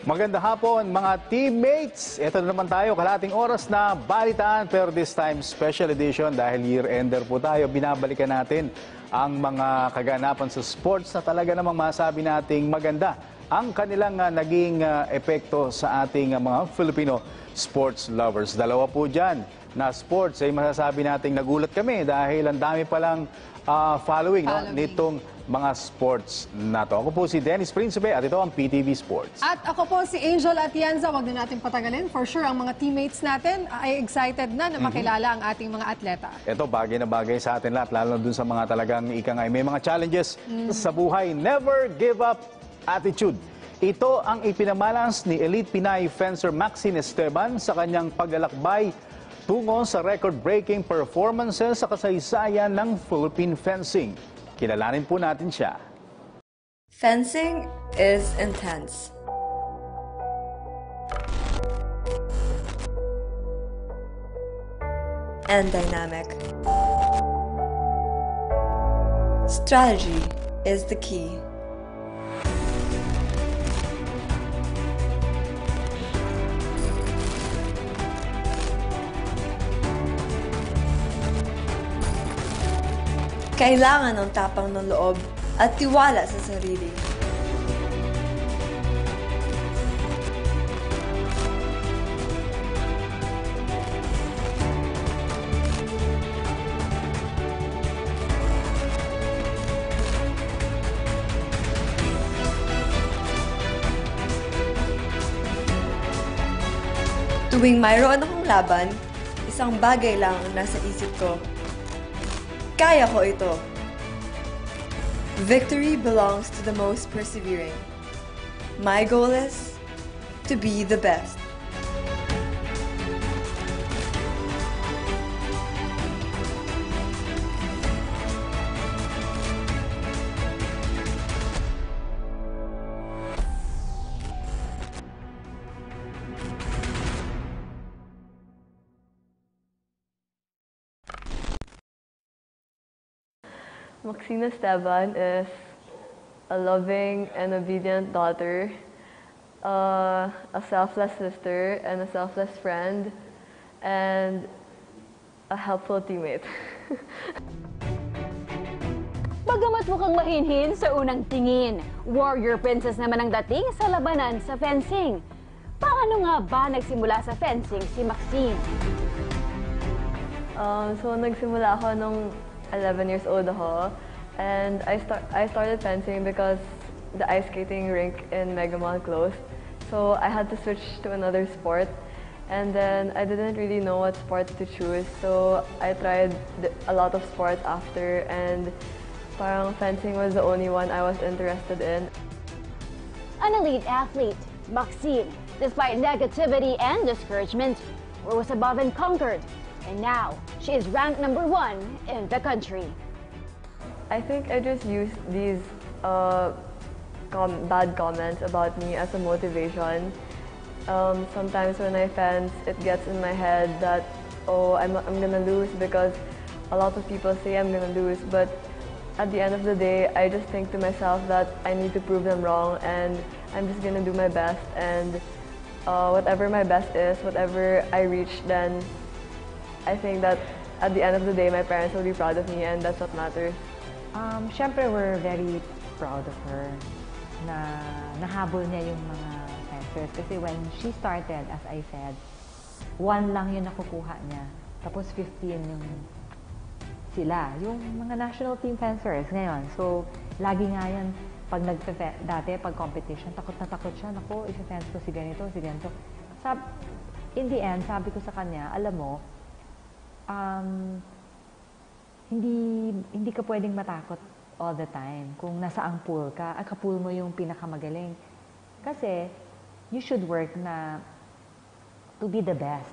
Maganda hapon mga teammates. Ito na naman tayo, kalahating oras na balitaan pero this time special edition dahil year-ender po tayo. Binabalikan natin ang mga kaganapan sa sports na talaga namang masabi nating maganda ang kanilang naging epekto sa ating mga Filipino sports lovers. Dalawa po dyan na sports ay masasabi nating nagulat kami dahil ang dami palang following. No, nitong mga sports na to. Ako po si Dennis Principe at ito ang PTV Sports. At ako po si Angel Atienza. Huwag na natin patagalin. For sure, ang mga teammates natin ay excited na makilala ang ating mga atleta. Ito, bagay na bagay sa atin lahat, lalo na dun sa mga talagang ikangay. May mga challenges sa buhay. Never give up attitude. Ito ang ipinamalans ni elite Pinay fencer Maxine Esteban sa kanyang paglalakbay tungo sa record-breaking performances sa kasaysayan ng Philippine fencing. Kilalanin po natin siya. Fencing is intense. And dynamic. Strategy is the key. Kailangan ng tapang ng loob at tiwala sa sarili. Tuwing mayroon akong laban, isang bagay lang ang nasa isip ko. Kaya ko ito. Victory belongs to the most persevering. My goal is to be the best. Maxine Esteban is a loving and obedient daughter, a selfless sister, and a selfless friend, and a helpful teammate. Bagamat mukhang mahinhin sa unang tingin, warrior princess naman ang dating sa labanan sa fencing. Paano nga ba nagsimula sa fencing si Maxine? So nagsimula ako nung 11 years old ako, and I started fencing because the ice skating rink in Mega Mall closed. So I had to switch to another sport, and then I didn't really know what sport to choose. So I tried a lot of sports after, and parang fencing was the only one I was interested in. An elite athlete, Maxine, despite negativity and discouragement, was above and conquered. And now, she is ranked #1 in the country. I think I just used these bad comments about me as a motivation. Sometimes when I fence, it gets in my head that, oh, I'm gonna lose because a lot of people say I'm gonna lose. But at the end of the day, I just think to myself that I need to prove them wrong, and I'm just gonna do my best. And whatever my best is, whatever I reach, then I think that at the end of the day, my parents will be proud of me, and that's what matters. Siyempre, we're very proud of her na nahabol niya yung mga fencers. Kasi when she started, as I said, 1 lang yung nakukuha niya. Tapos 15 yung sila. Yung mga national team fencers ngayon. So, lagi nga yan, pag dati, pag competition, takot na takot siya. Naku, isa-fence ko si ganito, si ganito. In the end, sabi ko sa kanya, alam mo, hindi ka pwedeng matakot all the time. Kung nasaang pool ka, kapool mo yung pinakamagaling. Kasi, you should work na to be the best.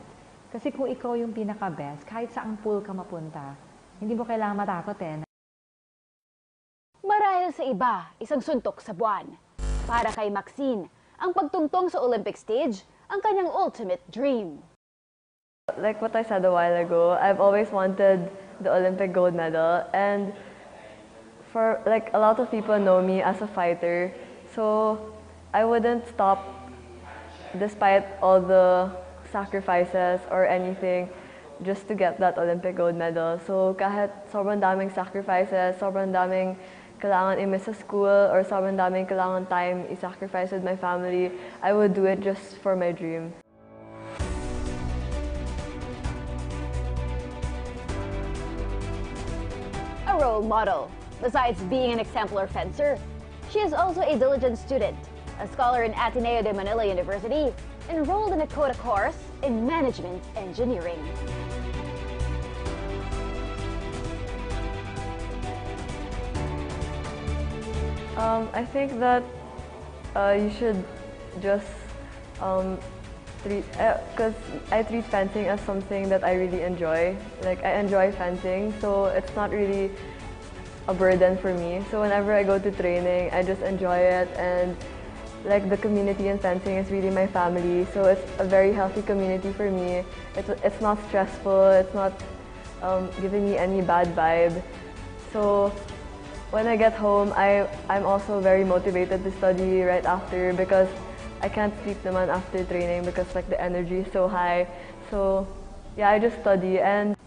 Kasi kung ikaw yung pinaka-best, kahit saang pool ka mapunta, hindi mo kailangan matakot eh. Marahil sa iba, isang suntok sa buwan. Para kay Maxine, ang pagtungtong sa Olympic stage, ang kanyang ultimate dream. Like what I said a while ago, I've always wanted the Olympic gold medal, and for like a lot of people know me as a fighter, so I wouldn't stop despite all the sacrifices or anything, just to get that Olympic gold medal. So kahit sobrang daming sacrifices, sobrang daming kailangan i-miss sa school, or sobrang daming kailangan time i-sacrifice with my family, I would do it just for my dream. A role model. Besides being an exemplar fencer, she is also a diligent student, a scholar in Ateneo de Manila University, enrolled in a quota course in management engineering. I think that you should just because I treat fencing as something that I really enjoy. Like, I enjoy fencing, so it's not really a burden for me. So whenever I go to training, I just enjoy it, and like the community in fencing is really my family. So it's a very healthy community for me. It's not stressful. It's not giving me any bad vibe. So when I get home, I'm also very motivated to study right after, because I can't sleep naman after training because like the energy is so high. So yeah, I just study. And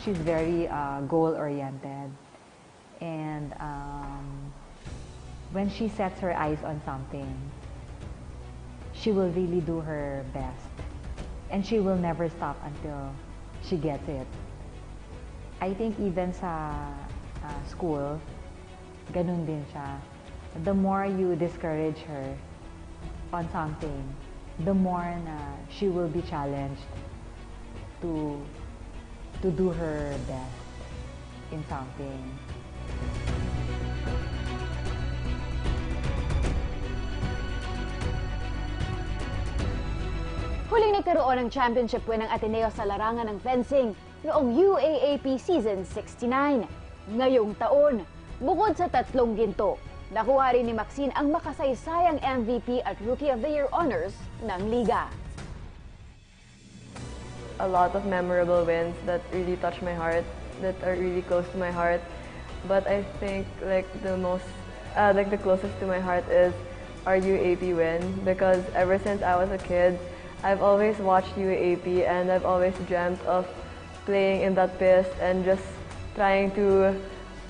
she's very goal-oriented, and when she sets her eyes on something, she will really do her best, and she will never stop until she gets it. I think even sa school, ganun din siya. The more you discourage her on something, the more na she will be challenged to do her best in something. Huling nagkaroon ng championship win ng Ateneo sa larangan ng fencing noong UAAP Season 69. Ngayong taon, bukod sa 3 ginto, nakuha rin ni Maxine ang makasaysayang MVP at Rookie of the Year honors ng Liga. A lot of memorable wins that really touch my heart, that are really close to my heart. But I think like the closest to my heart is our UAAP win, because ever since I was a kid, I've always watched UAAP, and I've always dreamt of playing in that pist and just trying to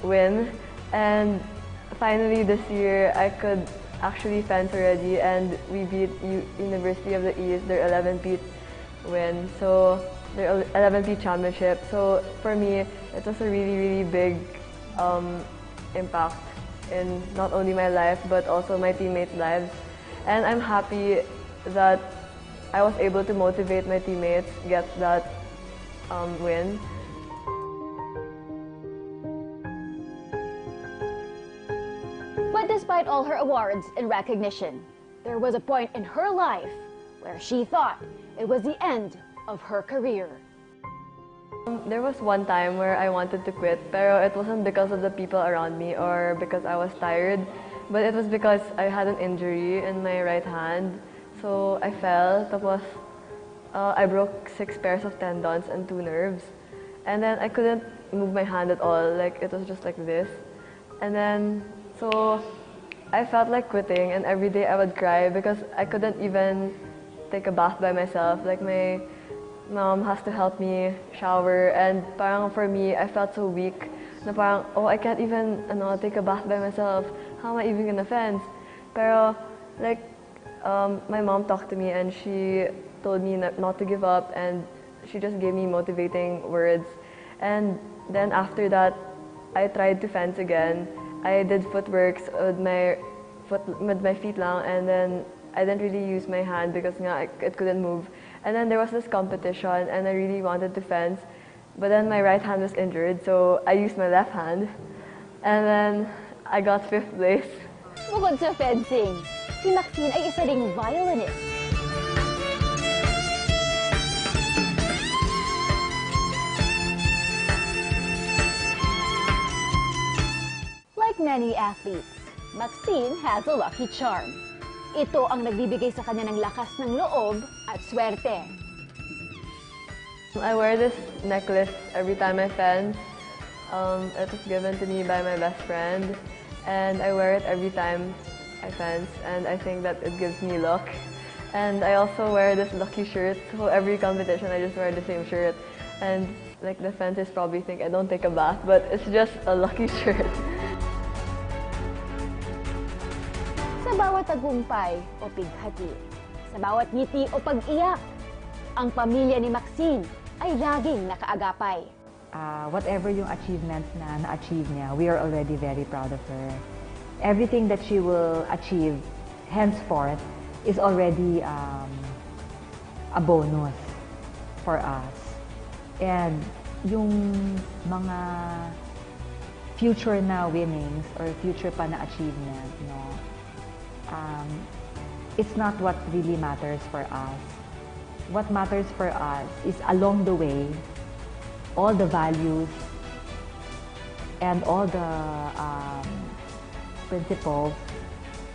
win. And finally this year, I could actually fence already, and we beat University of the East, their 11-peat win, so their 11-peat championship. So for me, it was a really, really big impact in not only my life, but also my teammates' lives. And I'm happy that I was able to motivate my teammates get that win. But despite all her awards and recognition, there was a point in her life where she thought it was the end of her career. There was one time where I wanted to quit, pero it wasn't because of the people around me or because I was tired, but it was because I had an injury in my right hand. So I fell, tapos I broke 6 pairs of tendons and 2 nerves. And then I couldn't move my hand at all, like it was just like this. And then, so I felt like quitting, and every day I would cry because I couldn't even take a bath by myself. Like my mom has to help me shower, and parang for me, I felt so weak na parang, oh, I can't even take a bath by myself. How am I even gonna fence? Pero like, my mom talked to me, and she told me not to give up, and she just gave me motivating words. And then after that, I tried to fence again. I did footworks with my feet lang, and then I didn't really use my hand because it couldn't move. And then there was this competition, and I really wanted to fence, but then my right hand was injured, so I used my left hand, and then I got 5th place. Bukod sa fencing, si Maxine ay isa ring violinist. Like many athletes, Maxine has a lucky charm. Ito ang nagbibigay sa kanya ng lakas ng loob at swerte. I wear this necklace every time I fence. It was given to me by my best friend, and I wear it every time I fence, and I think that it gives me luck. And I also wear this lucky shirt. So every competition, I just wear the same shirt. And like the fences probably think I don't take a bath, but it's just a lucky shirt. Sa bawat tagumpay o pighati, sa bawat ngiti o pag-iyak, ang pamilya ni Maxine ay laging nakaagapay. Whatever yung achievements na na-achieve niya, we are already very proud of her. Everything that she will achieve henceforth is already a bonus for us. And yung mga future na winnings or future pa na achievement, no, it's not what really matters for us. What matters for us is along the way, all the values and all the principles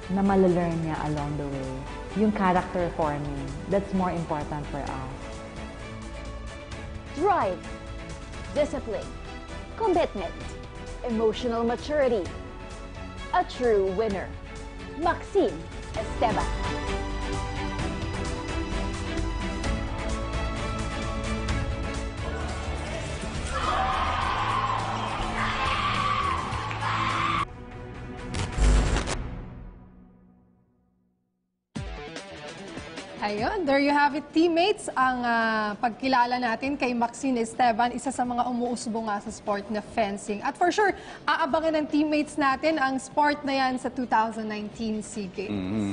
na malalearn niya along the way. Yung character forming, that's more important for us. Drive, discipline, commitment, emotional maturity. A true winner. Maxine Esteban. Ayun, there you have it, teammates. Ang pagkilala natin kay Maxine Esteban, isa sa mga umuusbo nga sa sport na fencing. At for sure, aabangan ng teammates natin ang sport na yan sa 2019 SEA Games.